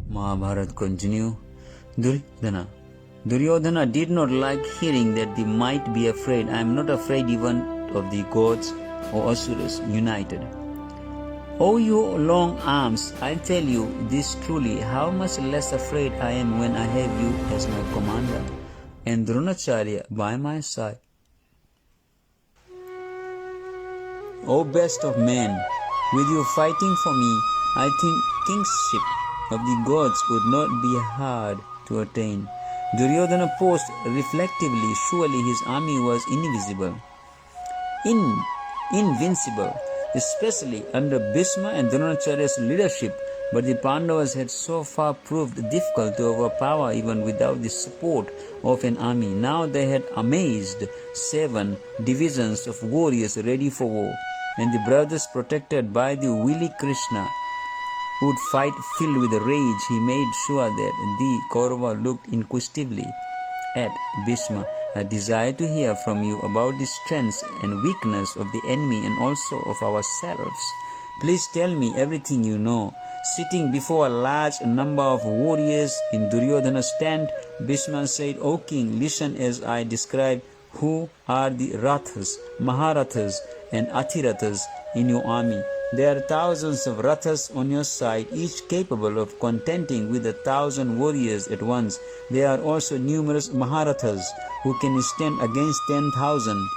Mahabharata continue. Duryodhana did not like hearing that they might be afraid. I am not afraid even of the gods or asuras united. O you long arms, I tell you this truly, how much less afraid I am when I have you as my commander and Dronacharya by my side. O best of men, with you fighting for me, I think kingship of the gods would not be hard to attain. Duryodhana paused reflectively. Surely his army was invincible, especially under Bhishma and Dronacharya's leadership, but the Pandavas had so far proved difficult to overpower even without the support of an army. Now they had amassed 7 divisions of warriors ready for war, and the brothers, protected by the wily Krishna, would fight filled with rage. He made sure that the Kaurava looked inquisitively at Bhishma. I desire to hear from you about the strengths and weakness of the enemy and also of ourselves. Please tell me everything you know. Sitting before a large number of warriors in Duryodhana's tent, Bhishma said, O king, listen as I describe who are the Rathas, Maharathas and Athirathas in your army. There are thousands of Rathas on your side, each capable of contending with 1,000 warriors at once. There are also numerous Maharathas who can stand against 10,000,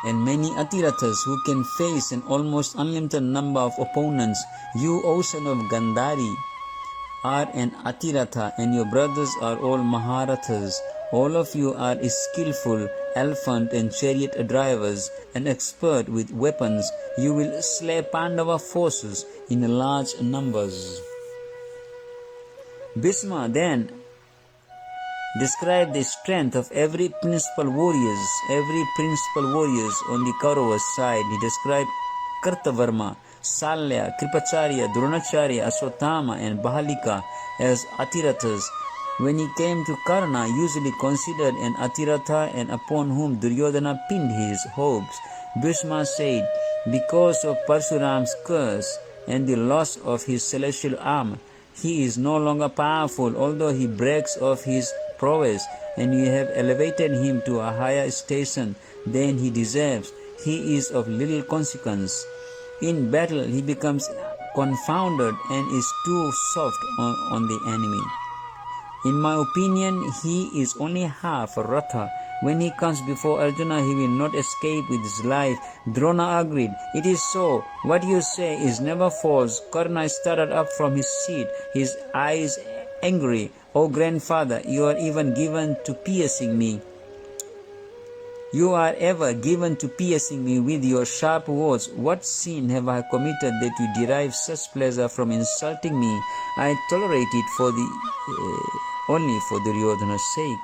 and many Atirathas who can face an almost unlimited number of opponents. You, O son of Gandhari, are an Atiratha, and your brothers are all Maharathas. All of you are skillful elephant and chariot drivers and expert with weapons. You will slay Pandava forces in large numbers. Bhishma then described the strength of every principal warriors on the Kaurava's side. He described Kartavarma, Salya, Kripacharya, Dronacharya, Aswathama and Bahalika as Atirathas. When he came to Karna, usually considered an Atiratha and upon whom Duryodhana pinned his hopes, Bhishma said, because of Parshurama's curse and the loss of his celestial arm, he is no longer powerful, although he brags of his prowess, and you have elevated him to a higher station than he deserves. He is of little consequence. In battle, he becomes confounded and is too soft on the enemy. In my opinion, he is only half a Ratha. When he comes before Arjuna, he will not escape with his life. Drona agreed. It is so. What you say is never false. Karna started up from his seat, his eyes angry. O grandfather, you are even given to piercing me. You are ever given to piercing me with your sharp words. What sin have I committed that you derive such pleasure from insulting me? I tolerate it only for Duryodhana's sake.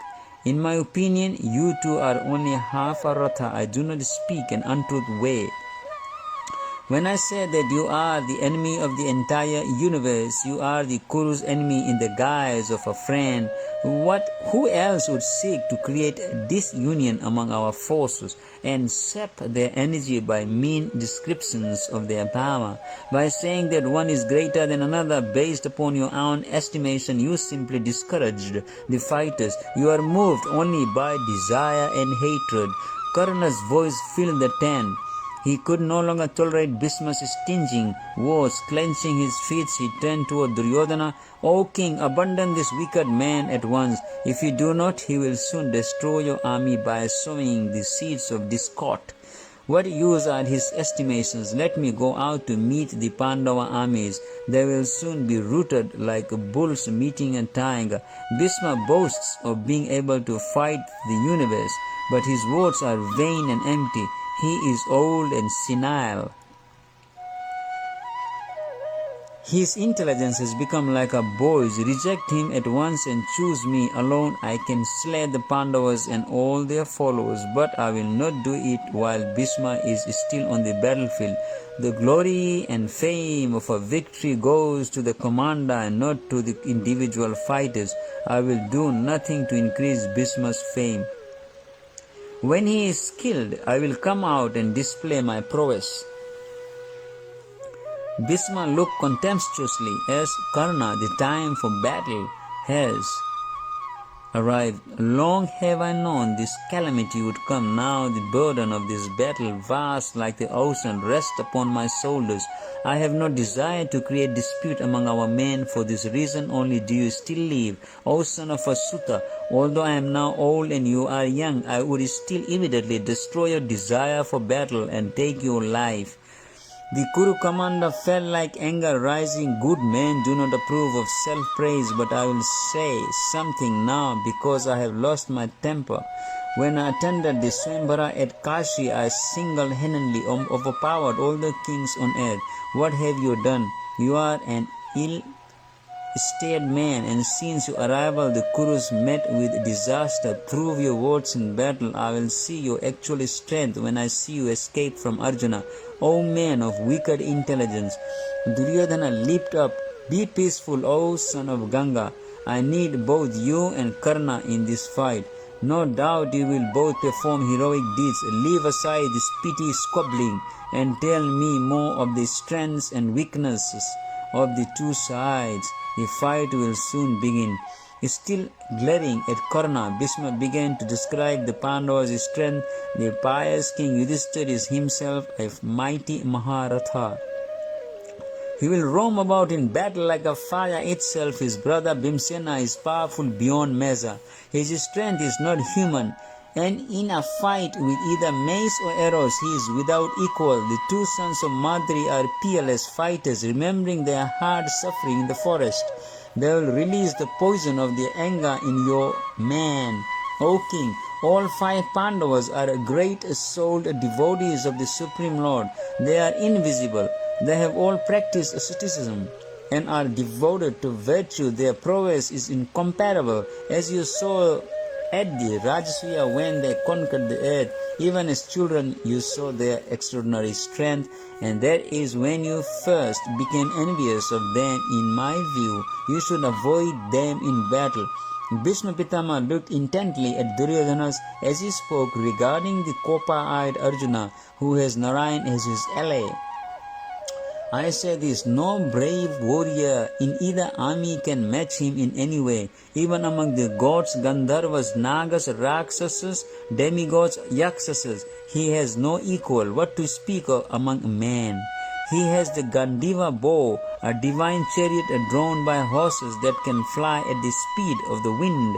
In my opinion, you two are only half a Ratha. I do not speak an untruth way. When I say that you are the enemy of the entire universe, you are the Kuru's enemy in the guise of a friend. Who else would seek to create disunion among our forces and sap their energy by mean descriptions of their power? By saying that one is greater than another based upon your own estimation, you simply discouraged the fighters. You are moved only by desire and hatred. Karna's voice filled the tent. He could no longer tolerate Bhishma's stinging words. Clenching his fists, he turned toward Duryodhana. O king, abandon this wicked man at once. If you do not, he will soon destroy your army by sowing the seeds of discord. What use are his estimations? Let me go out to meet the Pandava armies. They will soon be rooted like bulls meeting a tiger. Bhishma boasts of being able to fight the universe, but his words are vain and empty. He is old and senile. His intelligence has become like a boy's. Reject him at once and choose me alone. I can slay the Pandavas and all their followers, but I will not do it while Bhishma is still on the battlefield. The glory and fame of a victory goes to the commander and not to the individual fighters. I will do nothing to increase Bhishma's fame. When he is killed, I will come out and display my prowess. Bhishma looked contemptuously as Karna. The time for battle has arrived. Long have I known this calamity would come. Now the burden of this battle, vast like the ocean, rests upon my shoulders. I have no desire to create dispute among our men. For this reason only do you still live, O son of a Sutta. Although I am now old and you are young, I would still immediately destroy your desire for battle and take your life. The Kuru commander felt like anger rising. Good men do not approve of self-praise, but I will say something now because I have lost my temper. When I attended the Swayamvara at Kashi, I single-handedly overpowered all the kings on earth. What have you done? You are an ill-starred man, and since your arrival the Kurus met with disaster. Prove your words in battle. I will see your actual strength when I see you escape from Arjuna. O man of wicked intelligence! Duryodhana leaped up. Be peaceful, O son of Ganga. I need both you and Karna in this fight. No doubt you will both perform heroic deeds. Leave aside this petty squabbling and tell me more of the strengths and weaknesses of the two sides. The fight will soon begin. Still glaring at Karna, Bhishma began to describe the Pandavas' strength. The pious king Yudhishthira is himself a mighty Mahabharata. He will roam about in battle like a fire itself. His brother Bhimsena is powerful beyond measure. His strength is not human, and in a fight with either mace or arrows he is without equal. The two sons of Madri are peerless fighters. Remembering their hard suffering in the forest, they will release the poison of their anger in your man. O king, all 5 Pandavas are great-souled devotees of the Supreme Lord. They are invisible. They have all practiced asceticism and are devoted to virtue. Their prowess is incomparable, as you saw at the Rajasuya when they conquered the earth. Even as children you saw their extraordinary strength, and that is when you first became envious of them. In my view, you should avoid them in battle. Bhishma Pitama looked intently at Duryodhana as he spoke regarding the copper-eyed Arjuna, who has Narayan as his ally. I say this, no brave warrior in either army can match him in any way. Even among the gods, Gandharvas, Nagas, Rakshasas, demigods, Yakshasas, he has no equal. What to speak of among men? He has the Gandiva bow, a divine chariot drawn by horses that can fly at the speed of the wind,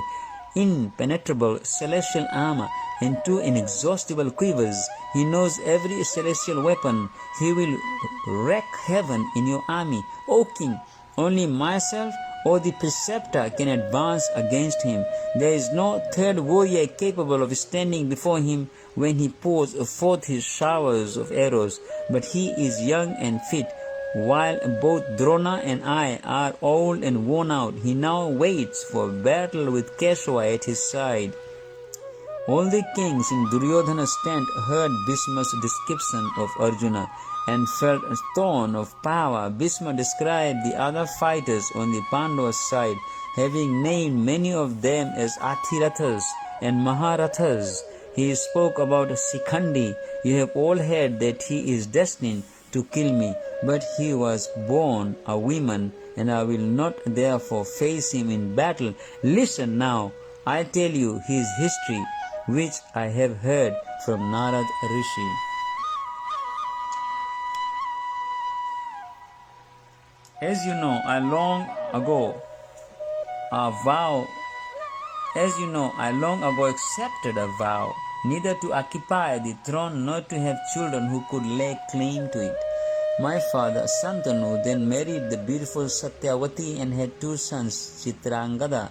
impenetrable celestial armor, and 2 inexhaustible quivers. He knows every celestial weapon. He will wreak heaven in your army. O king, only myself or the preceptor can advance against him. There is no third warrior capable of standing before him when he pours forth his showers of arrows. But he is young and fit, while both Drona and I are old and worn out. He now waits for battle with Keshava at his side. All the kings in Duryodhana's tent heard Bhishma's description of Arjuna and felt a thorn of power. Bhishma described the other fighters on the Pandavas' side, having named many of them as Athirathas and Maharathas. He spoke about Sikhandi. You have all heard that he is destined to kill me, but he was born a woman, and I will not therefore face him in battle. Listen now, I tell you his history, which I have heard from Narad Rishi. As you know, I long ago accepted a vow, neither to occupy the throne nor to have children who could lay claim to it. My father, Santanu, then married the beautiful Satyavati and had 2 sons, Chitrangada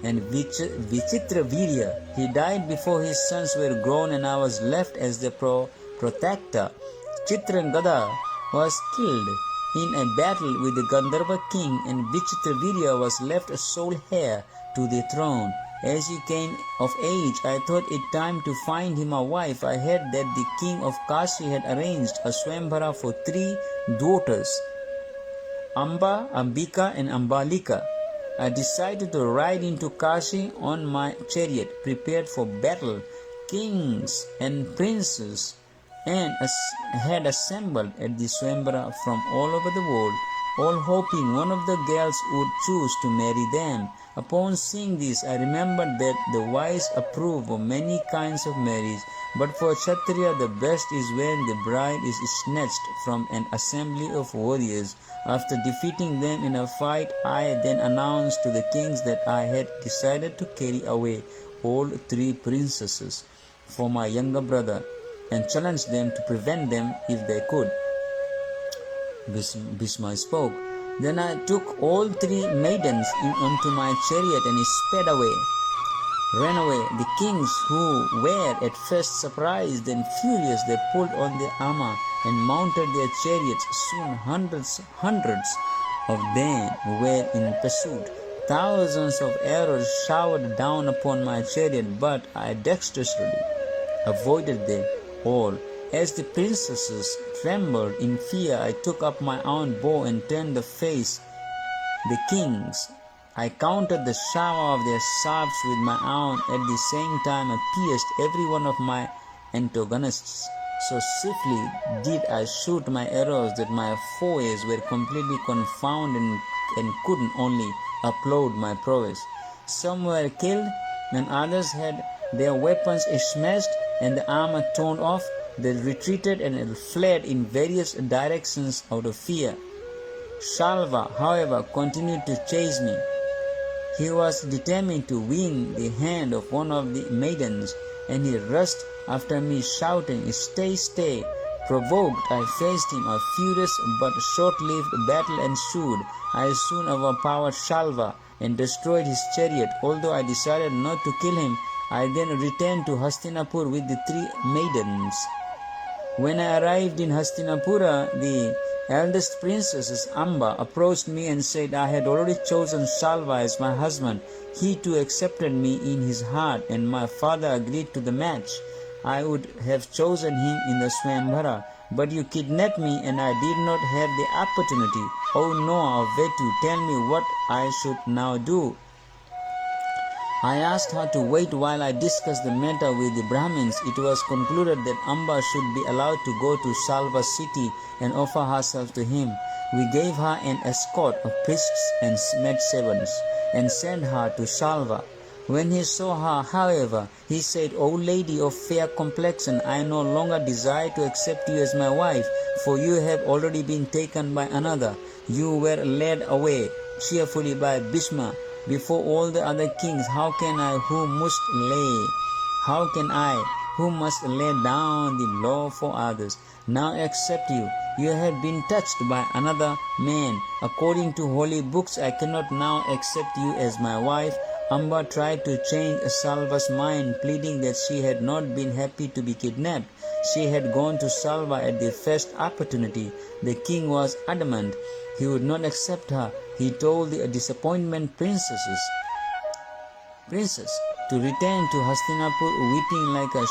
and Vichitravirya. He died before his sons were grown, and I was left as the protector. Chitrangada was killed in a battle with the Gandharva king, and Vichitravirya was left sole heir to the throne. As he came of age, I thought it time to find him a wife. I heard that the king of Kashi had arranged a Swayamvara for 3 daughters, Amba, Ambika and Ambalika. I decided to ride into Kashi on my chariot, prepared for battle. Kings and princes and had assembled at the Swambara from all over the world, all hoping one of the girls would choose to marry them. Upon seeing this, I remembered that the wise approve of many kinds of marriage, but for Kshatriya the best is when the bride is snatched from an assembly of warriors. After defeating them in a fight, I then announced to the kings that I had decided to carry away all 3 princesses for my younger brother, and challenged them to prevent them if they could. Bhishma spoke. Then I took all 3 maidens onto my chariot and sped away. Ran away. The kings, who were at first surprised and furious, they pulled on their armor and mounted their chariots. Soon hundreds of them were in pursuit. Thousands of arrows showered down upon my chariot, but I dexterously avoided them all. As the princesses trembled in fear, I took up my own bow and turned to face the kings. I countered the shower of their shafts with my own. At the same time, I pierced every one of my antagonists. So swiftly did I shoot my arrows that my foes were completely confounded and couldn't only applaud my prowess. Some were killed, and others had their weapons smashed and the armor torn off. They retreated and fled in various directions out of fear. Shalva, however, continued to chase me. He was determined to win the hand of one of the maidens, and he rushed after me shouting, "Stay, stay!" Provoked, I faced him. A furious but short-lived battle ensued. I soon overpowered Shalva and destroyed his chariot. Although I decided not to kill him, I then returned to Hastinapur with the 3 maidens. When I arrived in Hastinapura, the eldest princess, Amba, approached me and said I had already chosen Shalva as my husband. He too accepted me in his heart, and my father agreed to the match. I would have chosen him in the Swambara, but you kidnapped me and I did not have the opportunity. O Noah of Vetu, tell me what I should now do. I asked her to wait while I discussed the matter with the Brahmins. It was concluded that Amba should be allowed to go to Shalva's city and offer herself to him. We gave her an escort of priests and maidservants and sent her to Shalva. When he saw her, however, he said, "O lady of fair complexion, I no longer desire to accept you as my wife, for you have already been taken by another. You were led away cheerfully by Bhishma before all the other kings. How can I, who must lay down the law for others, now accept you? You have been touched by another man. According to holy books, I cannot now accept you as my wife." Amba tried to change Shalva's mind, pleading that she had not been happy to be kidnapped. She had gone to Shalva at the first opportunity. The king was adamant he would not accept her. He told the disappointed princess to return to Hastinapur weeping like a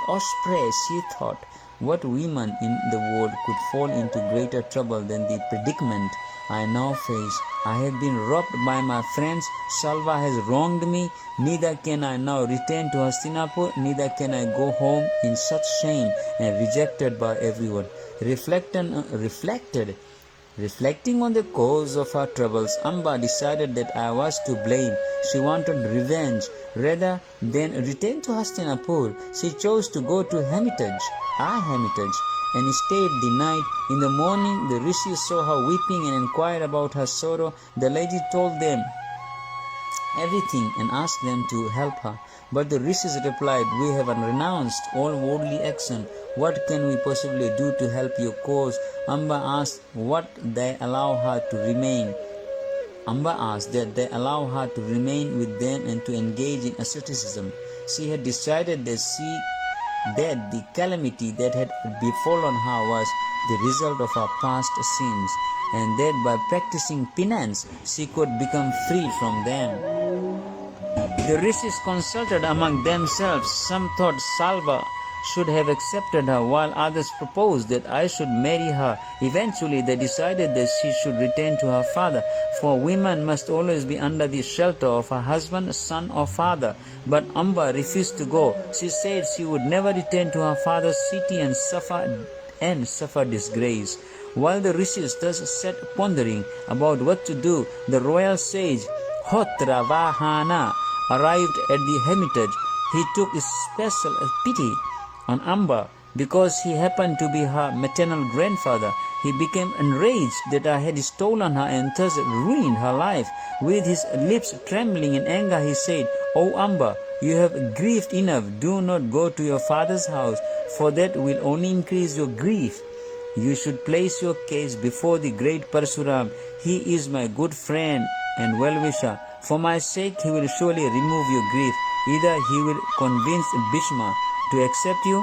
osprey. She thought, what woman in the world could fall into greater trouble than the predicament I now face? I have been robbed by my friends. Shalva has wronged me. Neither can I now return to Hastinapur, neither can I go home in such shame and rejected by everyone. Reflecting on the cause of her troubles, Amba decided that I was to blame. She wanted revenge. Rather than return to Hastinapur, she chose to go to Hermitage, and stayed the night. In the morning, the rishi saw her weeping and inquired about her sorrow. The lady told them everything and asked them to help her. But the rishis replied, "We have renounced all worldly action. What can we possibly do to help your cause?" Amba asked that they allow her to remain with them and to engage in asceticism. She had decided that the calamity that had befallen her was the result of her past sins, and that by practicing penance she could become free from them. The rishis consulted among themselves. Some thought should have accepted her, while others proposed that I should marry her. Eventually, they decided that she should return to her father, for women must always be under the shelter of her husband, son, or father. But Amba refused to go. She said she would never return to her father's city and suffer disgrace. While the rishis thus sat pondering about what to do, the royal sage Hotravahana arrived at the hermitage. He took special pity on Amba because he happened to be her maternal grandfather. He became enraged that I had stolen her and thus ruined her life. With his lips trembling in anger, he said, "O Amba, you have grieved enough. Do not go to your father's house, for that will only increase your grief. You should place your case before the great Parsuram. He is my good friend and well-wisher. For my sake, he will surely remove your grief. Either he will convince Bhishma to accept you,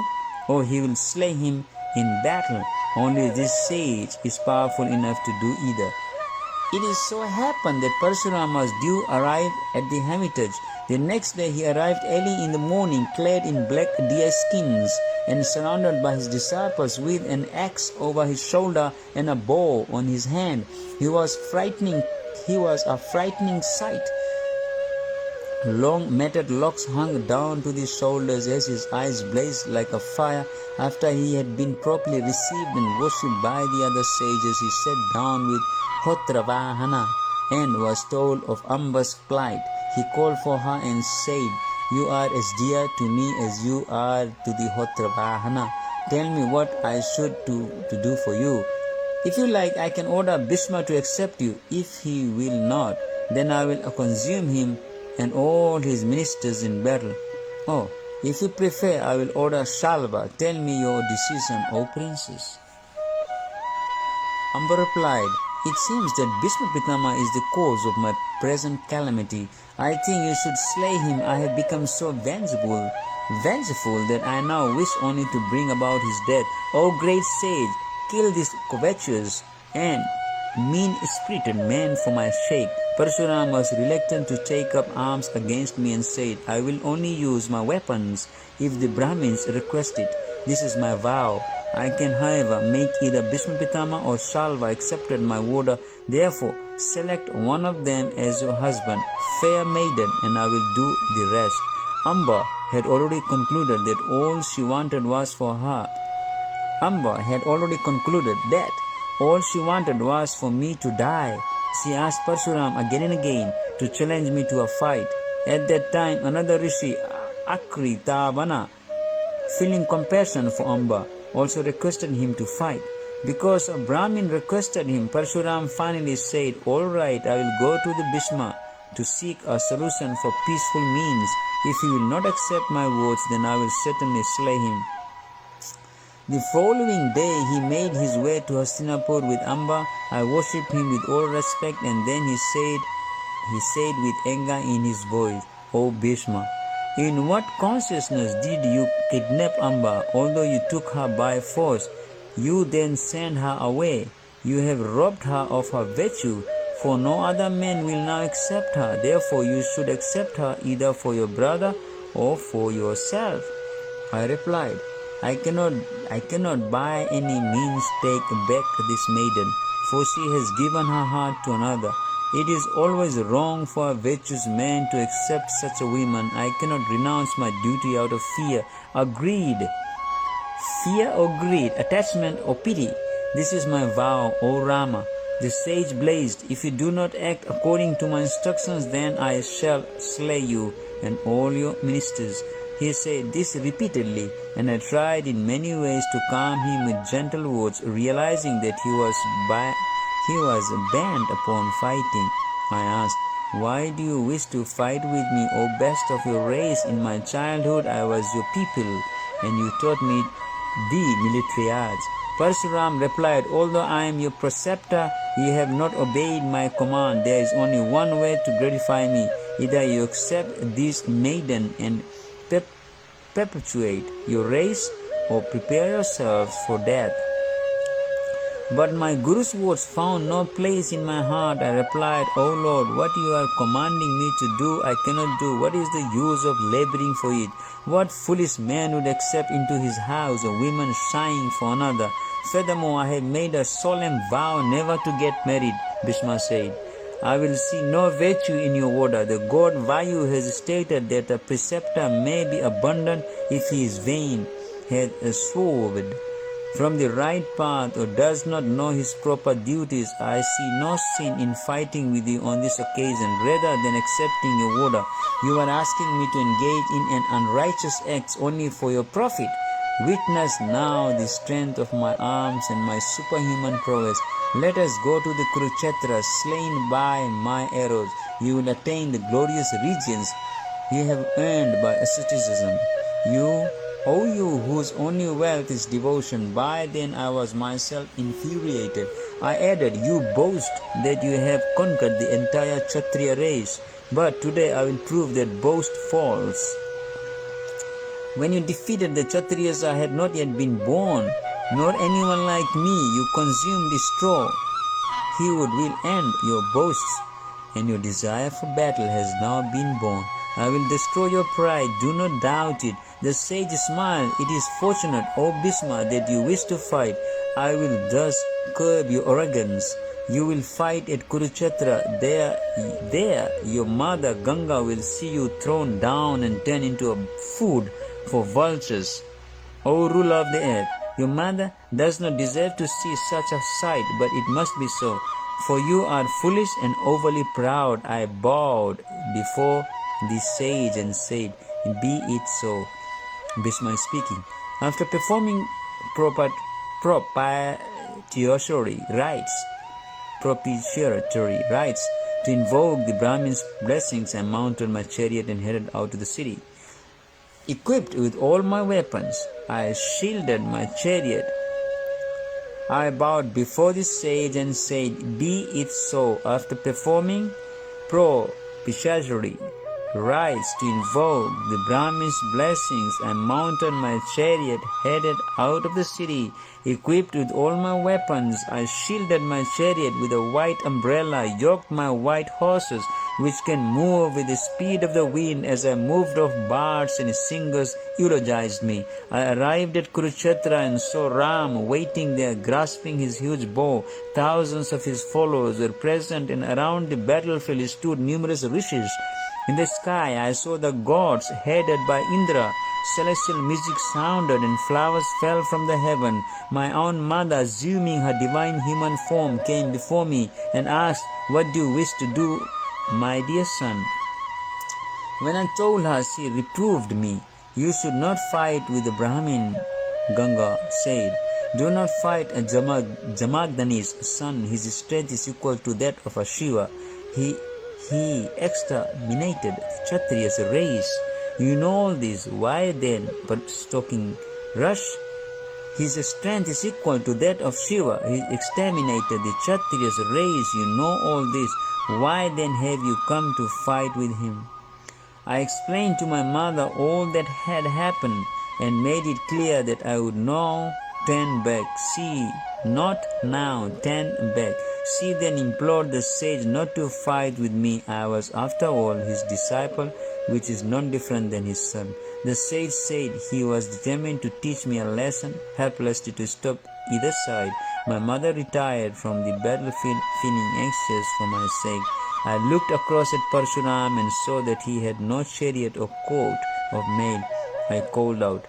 or he will slay him in battle. Only this sage is powerful enough to do either." It is so happened that Parshurama's due arrived at the hermitage. The next day he arrived early in the morning, clad in black deer skins, and surrounded by his disciples with an axe over his shoulder and a bow on his hand. He was a frightening sight. Long matted locks hung down to his shoulders as his eyes blazed like a fire. After he had been properly received and worshipped by the other sages, he sat down with Hotravahana and was told of Amba's plight. He called for her and said, "You are as dear to me as you are to the Hotravahana. Tell me what I should to do for you. If you like, I can order Bhishma to accept you. If he will not, then I will consume him and all his ministers in battle. Oh, if you prefer, I will order Shalva. Tell me your decision, O princess." Amba replied, "It seems that Bhishma Pitama is the cause of my present calamity. I think you should slay him. I have become so vengeful that I now wish only to bring about his death. O great sage, kill this covetous and mean-spirited man for my sake." Parshuram was reluctant to take up arms against me and said, "I will only use my weapons if the Brahmins request it. This is my vow. I can, however, make either Bhishma Pitama or Shalva accepted my order. Therefore, select one of them as your husband, fair maiden, and I will do the rest." Amba had already concluded that all she wanted was for me to die. She asked Parshuram again and again to challenge me to a fight. At that time, another rishi, Akritavana, feeling compassion for Amba, also requested him to fight. Because a Brahmin requested him, Parshuram finally said, "All right, I will go to the Bhishma to seek a solution for peaceful means. If he will not accept my words, then I will certainly slay him." The following day he made his way to Hastinapur with Amba. I worshipped him with all respect, and then he said with anger in his voice, "O Bhishma, in what consciousness did you kidnap Amba? Although you took her by force, you then sent her away. You have robbed her of her virtue, for no other man will now accept her. Therefore you should accept her either for your brother or for yourself." I replied, I cannot by any means take back this maiden, for she has given her heart to another. It is always wrong for a virtuous man to accept such a woman. I cannot renounce my duty out of fear. Fear or greed, attachment or pity. This is my vow, O Rama. The sage blazed, "If you do not act according to my instructions, then I shall slay you and all your ministers." He said this repeatedly, and I tried in many ways to calm him with gentle words, realizing that he was bent upon fighting. I asked, "Why do you wish to fight with me, O best of your race? In my childhood I was your pupil, and you taught me the military arts." Parshuram replied, "Although I am your preceptor, you have not obeyed my command. There is only one way to gratify me. Either you accept this maiden and perpetuate your race, or prepare yourselves for death." But my Guru's words found no place in my heart. I replied, O Lord, what you are commanding me to do, I cannot do. What is the use of laboring for it? What foolish man would accept into his house a woman sighing for another? Furthermore, I have made a solemn vow never to get married, Bhishma said. I will see no virtue in your order. The god Vayu has stated that a preceptor may be abundant if he is vain, has swerved from the right path, or does not know his proper duties. I see no sin in fighting with you on this occasion. Rather than accepting your order, you are asking me to engage in an unrighteous act only for your profit. Witness now the strength of my arms and my superhuman prowess. Let us go to the Kurukshetra. Slain by my arrows, you will attain the glorious regions you have earned by asceticism. You whose only wealth is devotion. By then I was myself infuriated. I added, you boast that you have conquered the entire Kshatriya race, but today I will prove that boast false. When you defeated the Kshatriyas, I had not yet been born, nor anyone like me. You consumed the straw. He will end your boasts, and your desire for battle has now been born. I will destroy your pride, do not doubt it. The sage smiled. It is fortunate, O Bhishma, that you wish to fight. I will thus curb your arrogance. You will fight at Kurukshetra. There your mother Ganga will see you thrown down and turn into a food for vultures. O ruler of the earth, your mother does not deserve to see such a sight, but it must be so. For you are foolish and overly proud. I bowed before the sage and said, be it so. Bhishma is speaking. After performing propitiatory rites to invoke the Brahmin's blessings, I mounted my chariot and headed out to the city. Equipped with all my weapons, I shielded my chariot. I bowed before the sage and said, be it so. After performing propitiatory rites to invoke the Brahmin's blessings, I mounted my chariot, headed out of the city. Equipped with all my weapons, I shielded my chariot with a white umbrella, yoked my white horses, which can move with the speed of the wind. As I moved off, bards and singers eulogized me. I arrived at Kurukshetra and saw Ram waiting there, grasping his huge bow. Thousands of his followers were present, and around the battlefield stood numerous rishis. In the sky I saw the gods headed by Indra. Celestial music sounded and flowers fell from the heaven. My own mother, assuming her divine human form, came before me and asked, what do you wish to do, my dear son? When I told her, she reproved me. You should not fight with the Brahmin, Ganga said. Do not fight a Jamagdani's son. His strength is equal to that of a Shiva. He exterminated the Kshatriya's race. You know all this. Why then stalking rush? His strength is equal to that of Shiva. He exterminated the Kshatriya's race. You know all this. Why then have you come to fight with him? I explained to my mother all that had happened and made it clear that I would now turn back. See, not now, turn back. She then implored the sage not to fight with me. I was, after all, his disciple, which is not different than his son. The sage said he was determined to teach me a lesson, helplessly to stop either side. My mother retired from the battlefield, feeling anxious for my sake. I looked across at Parshuram and saw that he had no chariot or coat of mail. I called out,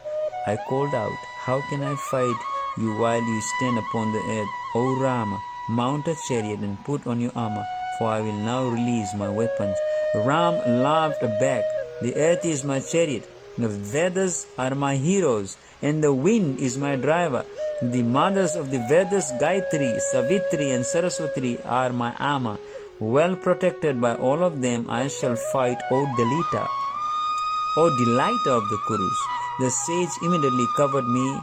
how can I fight you while you stand upon the earth? O Rama, mount a chariot and put on your armor, for I will now release my weapons. Ram laughed back. The earth is my chariot, the Vedas are my heroes, and the wind is my driver. The mothers of the Vedas, Gayatri, Savitri and Saraswati, are my armor. Well protected by all of them, I shall fight, O Dalita, O delighter of the Kurus. The sage immediately covered me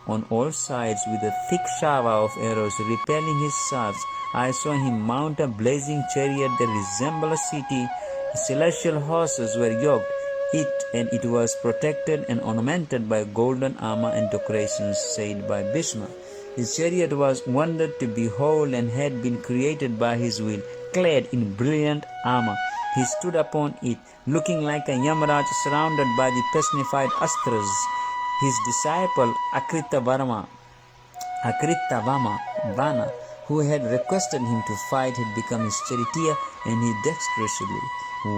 on all sides with a thick shower of arrows, repelling his shafts. I saw him mount a blazing chariot that resembled a city. Celestial horses were yoked and it was protected and ornamented by golden armor and decorations, said by Bhishma. The chariot was wonder to behold and had been created by his will, clad in brilliant armor. He stood upon it, looking like a Yamaraj surrounded by the personified Astras. His disciple Akritavama, who had requested him to fight, had become his charioteer, and he dexterously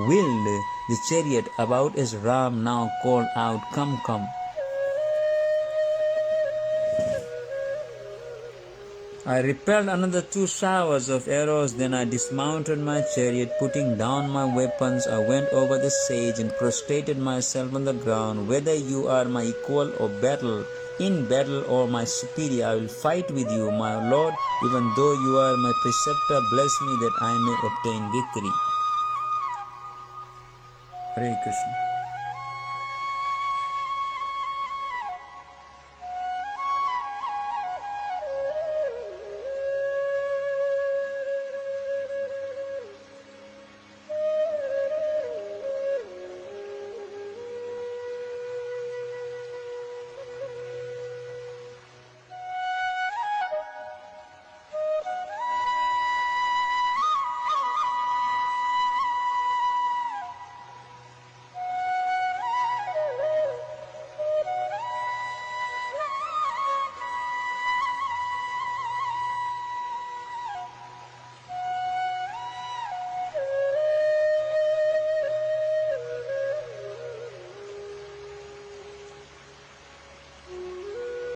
wheeled the chariot about as Ram now called out, "Come, come." I repelled another 2 showers of arrows, then I dismounted my chariot, putting down my weapons. I went over the sage and prostrated myself on the ground. Whether you are my equal in battle or my superior, I will fight with you, my Lord. Even though you are my preceptor, bless me that I may obtain victory. Hare Krishna.